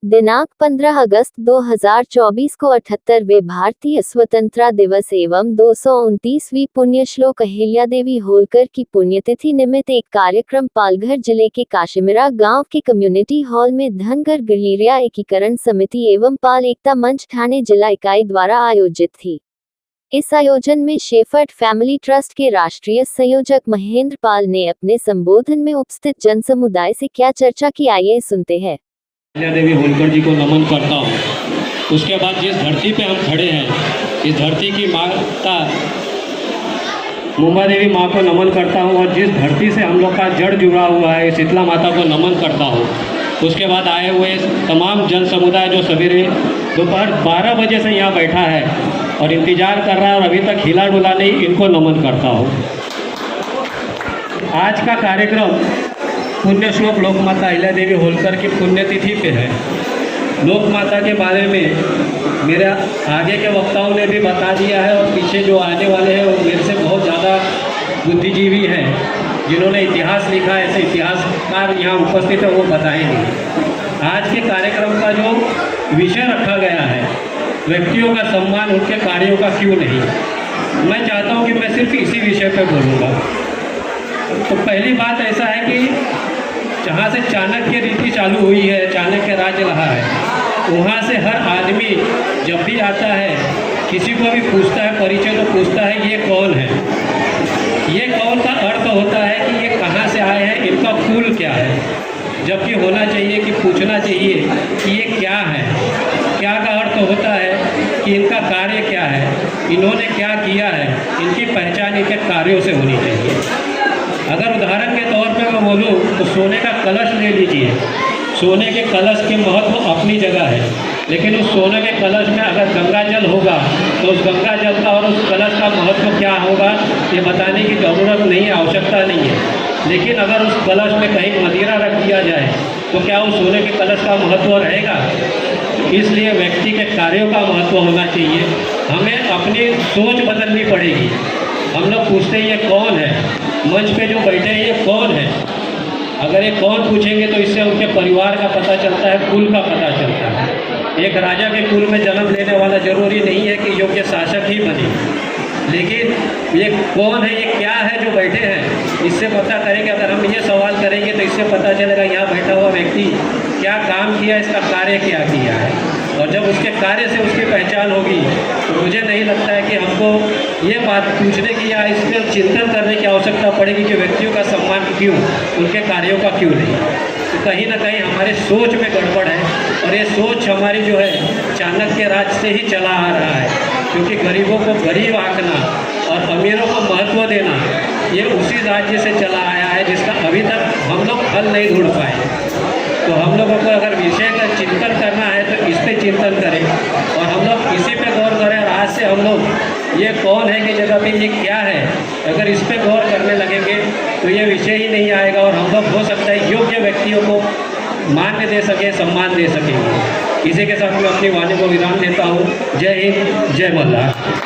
दिनांक 15 अगस्त 2024 को 78वें भारतीय स्वतंत्रता दिवस एवं 229वीं पुण्यश्लोक अहिल्यादेवी होलकर की पुण्यतिथि निमित्त एक कार्यक्रम पालघर जिले के काशीमिरा गांव के कम्युनिटी हॉल में धनगर गलीरिया एकीकरण समिति एवं पाल एकता मंच ठाणे जिला इकाई द्वारा आयोजित थी। इस आयोजन में शेफर्ड फैमिली ट्रस्ट के राष्ट्रीय संयोजक महेंद्र पाल ने अपने संबोधन में उपस्थित जन समुदाय से क्या चर्चा की, आइए सुनते हैं। अहिल्यादेवी होलकर जी को नमन करता हूँ। उसके बाद जिस धरती पे हम खड़े हैं, इस धरती की माता मुंबा देवी माँ को नमन करता हूँ और जिस धरती से हम लोग का जड़ जुड़ा हुआ है शीतला माता को नमन करता हूँ। उसके बाद आए हुए तमाम जन समुदाय जो सवेरे दोपहर 12 बजे से यहाँ बैठा है और इंतज़ार कर रहा है और अभी तक हिला डुला नहीं, इनको नमन करता हूँ। आज का कार्यक्रम पुण्य श्लोक लोक माता अहिल्यादेवी होलकर की पुण्यतिथि पे है। लोक माता के बारे में मेरे आगे के वक्ताओं ने भी बता दिया है और पीछे जो आने वाले हैं वो मेरे से बहुत ज़्यादा बुद्धिजीवी हैं, जिन्होंने इतिहास लिखा है। ऐसे इतिहासकार यहाँ उपस्थित है, वो बताएंगे। आज के कार्यक्रम का जो विषय रखा गया है, व्यक्तियों का सम्मान उनके कार्यों का क्यों नहीं, मैं चाहता हूँ कि मैं सिर्फ इसी विषय पर बोलूँगा। तो पहली बात ऐसा है कि जहाँ से चाणक्य रीति चालू हुई है, चाणक्य राज्य रहा है, वहाँ से हर आदमी जब भी आता है, किसी को भी पूछता है परिचय, तो पूछता है ये कौन है। ये कौन का अर्थ होता है कि ये कहाँ से आए हैं, इनका कुल क्या है, जबकि होना चाहिए कि पूछना चाहिए कि ये क्या है। क्या का अर्थ होता है कि इनका कार्य क्या है, इन्होंने क्या किया है, इनकी पहचान इनके कार्यों से होनी चाहिए। अगर उदाहरण के तौर पे मैं बोलूँ तो सोने का कलश ले लीजिए। सोने के कलश के महत्व अपनी जगह है, लेकिन उस सोने के कलश में अगर गंगा जल होगा तो उस गंगा जल का और उस कलश का महत्व क्या होगा ये बताने की ज़रूरत नहीं है, आवश्यकता नहीं है। लेकिन अगर उस कलश में कहीं मदिरा रख दिया जाए तो क्या उस सोने के कलश का महत्व रहेगा? इसलिए व्यक्ति के कार्यों का महत्व होना चाहिए। हमें अपनी सोच बदलनी पड़ेगी। हम लोग पूछते हैं ये कौन है, मंच पे जो बैठे हैं ये कौन है। अगर ये कौन पूछेंगे तो इससे उनके परिवार का पता चलता है, कुल का पता चलता है। एक राजा के कुल में जन्म लेने वाला जरूरी नहीं है कि योग्य शासक ही बने, लेकिन ये कौन है, ये क्या है जो बैठे हैं, इससे पता करेंगे। अगर हम ये सवाल करेंगे तो इससे पता चलेगा यहाँ बैठा हुआ व्यक्ति क्या काम किया, इसका कार्य क्या किया है। और जब उसके कार्य से उसकी पहचान होगी तो मुझे नहीं लगता है कि हमको ये बात पूछने की या इस पर चिंतन करने की आवश्यकता पड़ेगी कि व्यक्तियों का सम्मान क्यों, उनके कार्यों का क्यों नहीं। तो कहीं ना कहीं हमारे सोच में गड़बड़ है और ये सोच हमारी जो है चाणक्य राज से ही चला आ रहा है। क्योंकि गरीबों को गरीब आंकना और अमीरों को महत्व देना ये उसी राज्य से चला आया है जिसका अभी तक हम लोग हल नहीं ढूंढ पाए। तो हम लोगों को अगर विषय का चिंतन करना है तो इस पे चिंतन करें और हम लोग इसी पे गौर करें। और आज से हम लोग ये कौन है की जगह पे ये क्या है, अगर इस पे गौर करने लगेंगे तो ये विषय ही नहीं आएगा और हम लोग हो सकता है योग्य व्यक्तियों को मान्य दे सके, सम्मान दे सकेंगे। इसी के साथ मैं अपनी वाणी को विराम देता हूँ। जय हिंद, जय मल्हार।